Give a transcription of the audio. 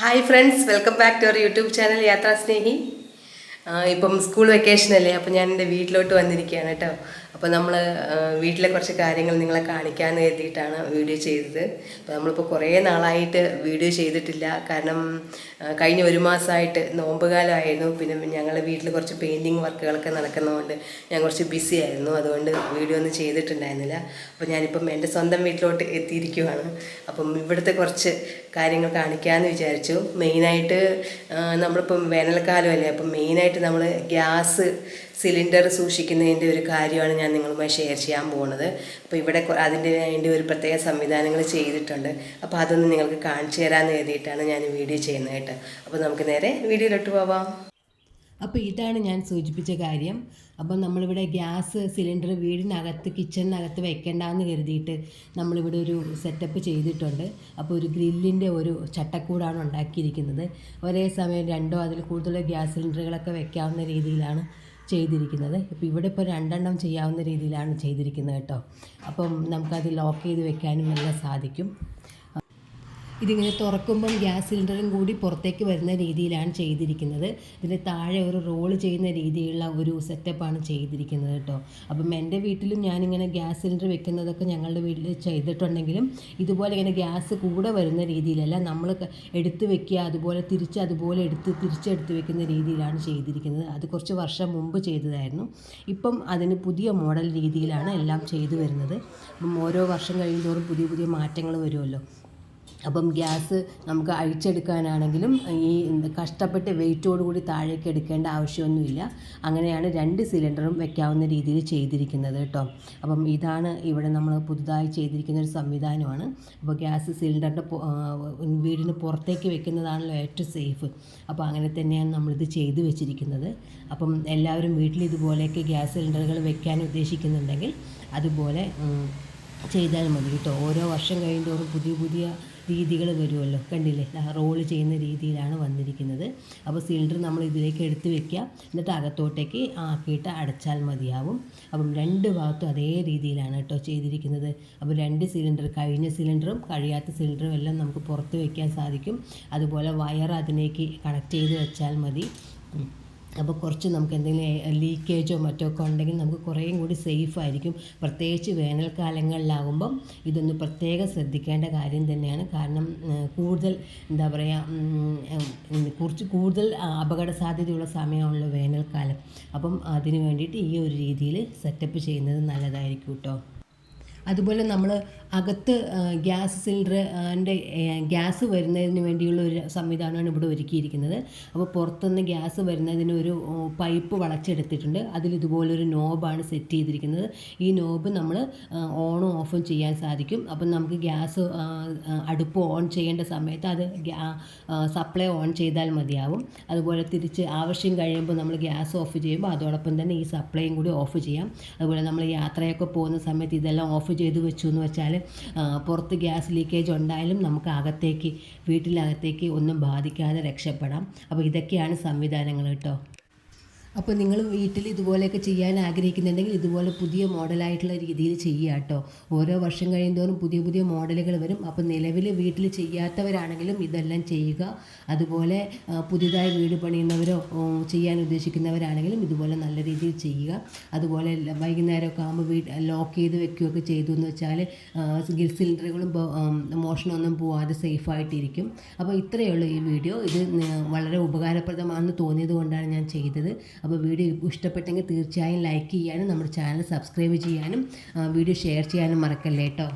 Hi friends, welcome back to our YouTube channel Yathra Snehi. ഇപ്പം school vacation അല്ലേ, അപ്പം ഞാൻ എൻ്റെ വീട്ടിലോട്ട് വന്നിരിക്കുകയാണ് കേട്ടോ. അപ്പോൾ നമ്മൾ വീട്ടിലെ കുറച്ച് കാര്യങ്ങൾ നിങ്ങളെ കാണിക്കാമെന്ന് കരുതിയിട്ടാണ് വീഡിയോ ചെയ്തത്. അപ്പോൾ നമ്മളിപ്പോൾ കുറേ നാളായിട്ട് വീഡിയോ ചെയ്തിട്ടില്ല. കാരണം കഴിഞ്ഞ ഒരു മാസമായിട്ട് നോമ്പ് കാലമായിരുന്നു. പിന്നെ ഞങ്ങളുടെ വീട്ടിൽ കുറച്ച് പെയിൻറ്റിങ് വർക്കുകളൊക്കെ നടക്കുന്നതുകൊണ്ട് ഞാൻ കുറച്ച് ബിസി ആയിരുന്നു. അതുകൊണ്ട് വീഡിയോ ഒന്നും ചെയ്തിട്ടുണ്ടായിരുന്നില്ല. അപ്പോൾ ഞാനിപ്പം എൻ്റെ സ്വന്തം വീട്ടിലോട്ട് എത്തിയിരിക്കുവാണ്. അപ്പം ഇവിടുത്തെ കുറച്ച് കാര്യങ്ങൾ കാണിക്കാമെന്ന് വിചാരിച്ചു. മെയിനായിട്ട് നമ്മളിപ്പം വേനൽക്കാലമല്ലേ, അപ്പം മെയിനായിട്ട് നമ്മൾ ഗ്യാസ് സിലിണ്ടർ സൂക്ഷിക്കുന്നതിൻ്റെ ഒരു കാര്യമാണ് ഞാൻ നിങ്ങളുമായി ഷെയർ ചെയ്യാൻ പോകുന്നത്. അപ്പോൾ ഇവിടെ അതിൻ്റെ വേണ്ടി ഒരു പ്രത്യേക സംവിധാനങ്ങൾ ചെയ്തിട്ടുണ്ട്. അപ്പോൾ അതൊന്ന് നിങ്ങൾക്ക് കാണിച്ചു തരാമെന്ന് കരുതിയിട്ടാണ് ഞാൻ വീഡിയോ ചെയ്യുന്നത് കേട്ടോ. അപ്പോൾ നമുക്ക് നേരെ വീഡിയോയിലോട്ട് പോവാം. അപ്പോൾ ഇതാണ് ഞാൻ സൂചിപ്പിച്ച കാര്യം. അപ്പം നമ്മളിവിടെ ഗ്യാസ് സിലിണ്ടർ വീടിനകത്ത് കിച്ചണിനകത്ത് വെക്കേണ്ടെന്ന് കരുതിയിട്ട് നമ്മളിവിടെ ഒരു സെറ്റപ്പ് ചെയ്തിട്ടുണ്ട്. അപ്പോൾ ഒരു ഗ്രില്ലിൻ്റെ ഒരു ചട്ടക്കൂടാണ് ഉണ്ടാക്കിയിരിക്കുന്നത്. ഒരേ സമയം രണ്ടോ അതിൽ കൂടുതൽ ഗ്യാസ് സിലിണ്ടറുകളൊക്കെ വെക്കാവുന്ന രീതിയിലാണ് ചെയ്തിരിക്കുന്നത്. ഇപ്പോൾ ഇവിടെ ഇപ്പോൾ 2 ചെയ്യാവുന്ന രീതിയിലാണ് ചെയ്തിരിക്കുന്നത് കേട്ടോ. അപ്പം നമുക്കത് ലോക്ക് ചെയ്ത് വെക്കാനും എല്ലാം സാധിക്കും. ഇതിങ്ങനെ തുറക്കുമ്പം ഗ്യാസ് സിലിണ്ടറും കൂടി പുറത്തേക്ക് വരുന്ന രീതിയിലാണ് ചെയ്തിരിക്കുന്നത്. ഇതിന് താഴെ ഒരു റോള് ചെയ്യുന്ന രീതിയിലുള്ള ഒരു സെറ്റപ്പാണ് ചെയ്തിരിക്കുന്നത് കേട്ടോ. അപ്പം എൻ്റെ വീട്ടിലും ഞാനിങ്ങനെ ഗ്യാസ് സിലിണ്ടർ വെക്കുന്നതൊക്കെ ഞങ്ങളുടെ വീട്ടിൽ ചെയ്തിട്ടുണ്ടെങ്കിലും ഇതുപോലെ ഇങ്ങനെ ഗ്യാസ് കൂടെ വരുന്ന രീതിയിലല്ല, നമ്മൾ എടുത്ത് വെക്കുക, അതുപോലെ തിരിച്ചെടുത്ത് വെക്കുന്ന രീതിയിലാണ് ചെയ്തിരിക്കുന്നത്. അത് കുറച്ച് വർഷം മുമ്പ് ചെയ്തതായിരുന്നു. ഇപ്പം അതിന് പുതിയ മോഡൽ രീതിയിലാണ് എല്ലാം ചെയ്തു വരുന്നത്. അപ്പം ഓരോ വർഷം കഴിയുന്തോറും പുതിയ മാറ്റങ്ങൾ വരുമല്ലോ. അപ്പം ഗ്യാസ് നമുക്ക് അഴിച്ചെടുക്കാനാണെങ്കിലും ഈ കഷ്ടപ്പെട്ട് വെയിറ്റോടുകൂടി താഴേക്ക് എടുക്കേണ്ട ആവശ്യമൊന്നുമില്ല. അങ്ങനെയാണ് 2 സിലിണ്ടറും വെക്കാവുന്ന രീതിയിൽ ചെയ്തിരിക്കുന്നത് കേട്ടോ. അപ്പം ഇതാണ് ഇവിടെ നമ്മൾ പുതുതായി ചെയ്തിരിക്കുന്ന ഒരു സംവിധാനമാണ്. അപ്പോൾ ഗ്യാസ് സിലിണ്ടറിൻ്റെ വീടിന് പുറത്തേക്ക് വെക്കുന്നതാണല്ലോ ഏറ്റവും സേഫ്. അപ്പോൾ അങ്ങനെ തന്നെയാണ് നമ്മളിത് ചെയ്തു വെച്ചിരിക്കുന്നത്. അപ്പം എല്ലാവരും വീട്ടിൽ ഇതുപോലെയൊക്കെ ഗ്യാസ് സിലിണ്ടറുകൾ വെക്കാൻ ഉദ്ദേശിക്കുന്നുണ്ടെങ്കിൽ അതുപോലെ ചെയ്താൽ മതി കേട്ടോ. ഓരോ വർഷം കഴിയുന്തോറും പുതിയ രീതികൾ വരുമല്ലോ. കണ്ടില്ലേ, റോള് ചെയ്യുന്ന രീതിയിലാണ് വന്നിരിക്കുന്നത്. അപ്പോൾ സിലിണ്ടർ നമ്മൾ ഇതിലേക്ക് എടുത്ത് വെക്കുക, എന്നിട്ട് അകത്തോട്ടേക്ക് ആക്കിയിട്ട് അടച്ചാൽ മതിയാവും. അപ്പം 2 ഭാഗത്തും അതേ രീതിയിലാണ് കേട്ടോ ചെയ്തിരിക്കുന്നത്. അപ്പോൾ 2 സിലിണ്ടർ, കഴിഞ്ഞ സിലിണ്ടറും കഴിയാത്ത സിലിണ്ടറും എല്ലാം നമുക്ക് പുറത്ത് വയ്ക്കാൻ സാധിക്കും. അതുപോലെ വയർ അതിലേക്ക് കണക്ട് ചെയ്ത് വെച്ചാൽ മതി. അപ്പോൾ കുറച്ച് നമുക്ക് എന്തെങ്കിലും ലീക്കേജോ മറ്റോ ഒക്കെ ഉണ്ടെങ്കിൽ നമുക്ക് കുറേയും കൂടി സേഫ് ആയിരിക്കും. പ്രത്യേകിച്ച് വേനൽക്കാലങ്ങളിലാകുമ്പം ഇതൊന്ന് പ്രത്യേകം ശ്രദ്ധിക്കേണ്ട കാര്യം തന്നെയാണ്. കാരണം കൂടുതൽ എന്താ പറയുക, കുറച്ച് കൂടുതൽ അപകട സാധ്യതയുള്ള സമയമാണല്ലോ വേനൽക്കാലം. അപ്പം അതിന് വേണ്ടിയിട്ട് ഈ ഒരു രീതിയിൽ സെറ്റപ്പ് ചെയ്യുന്നത് നല്ലതായിരിക്കും കേട്ടോ. അതുപോലെ നമ്മൾ അകത്ത് ഗ്യാസ് സിലിണ്ടറിൻ്റെ ഗ്യാസ് വരുന്നതിന് വേണ്ടിയുള്ള ഒരു സംവിധാനമാണ് ഇവിടെ ഒരുക്കിയിരിക്കുന്നത്. അപ്പോൾ പുറത്തുനിന്ന് ഗ്യാസ് വരുന്നതിന് ഒരു പൈപ്പ് വളച്ചെടുത്തിട്ടുണ്ട്. അതിലിതുപോലൊരു നോബാണ് സെറ്റ് ചെയ്തിരിക്കുന്നത്. ഈ നോബ് നമ്മൾ ഓണും ഓഫും ചെയ്യാൻ സാധിക്കും. അപ്പം നമുക്ക് ഗ്യാസ് അടുപ്പ് ഓൺ ചെയ്യേണ്ട സമയത്ത് അത് സപ്ലൈ ഓൺ ചെയ്താൽ മതിയാവും. അതുപോലെ തിരിച്ച് ആവശ്യം കഴിയുമ്പോൾ നമ്മൾ ഗ്യാസ് ഓഫ് ചെയ്യുമ്പോൾ അതോടൊപ്പം തന്നെ ഈ സപ്ലൈയും കൂടി ഓഫ് ചെയ്യാം. അതുപോലെ നമ്മൾ യാത്രയൊക്കെ പോകുന്ന സമയത്ത് ഇതെല്ലാം ഓഫ് ചെയ്ത് വെച്ചു എന്ന് വെച്ചാൽ പുറത്ത് ഗ്യാസ് ലീക്കേജ് ഉണ്ടായാലും നമുക്ക് വീട്ടിനകത്തേക്ക് ഒന്നും ബാധിക്കാതെ രക്ഷപ്പെടാം. അപ്പോൾ ഇതൊക്കെയാണ് സംവിധാനങ്ങൾ കേട്ടോ. അപ്പോൾ നിങ്ങൾ വീട്ടിൽ ഇതുപോലെയൊക്കെ ചെയ്യാൻ ആഗ്രഹിക്കുന്നുണ്ടെങ്കിൽ ഇതുപോലെ പുതിയ മോഡലായിട്ടുള്ള രീതിയിൽ ചെയ്യുക കേട്ടോ. ഓരോ വർഷം കഴിയുന്തോറും പുതിയ മോഡലുകൾ വരും. അപ്പോൾ നിലവിൽ വീട്ടിൽ ചെയ്യാത്തവരാണെങ്കിലും ഇതെല്ലാം ചെയ്യുക. അതുപോലെ പുതിയതായി വീട് പണിയുന്നവരോ ചെയ്യാൻ ഉദ്ദേശിക്കുന്നവരാണെങ്കിലും ഇതുപോലെ നല്ല രീതിയിൽ ചെയ്യുക. അതുപോലെ വൈകുന്നേരമൊക്കെ ആകുമ്പോൾ ലോക്ക് ചെയ്ത് വെക്കുകയൊക്കെ ചെയ്തു എന്ന് വെച്ചാൽ സിലിണ്ടറുകളും മോഷണമൊന്നും പോവാതെ സേഫായിട്ടിരിക്കും. അപ്പോൾ ഇത്രയേ ഉള്ളൂ ഈ വീഡിയോ. ഇത് വളരെ ഉപകാരപ്രദമാണെന്ന് തോന്നിയത് കൊണ്ടാണ് ഞാൻ ചെയ്തത്. അപ്പോൾ വീഡിയോ ഇഷ്ടപ്പെട്ടെങ്കിൽ തീർച്ചയായും ലൈക്ക് ചെയ്യാനും നമ്മുടെ ചാനൽ സബ്സ്ക്രൈബ് ചെയ്യാനും വീഡിയോ ഷെയർ ചെയ്യാനും മറക്കല്ലേ കേട്ടോ.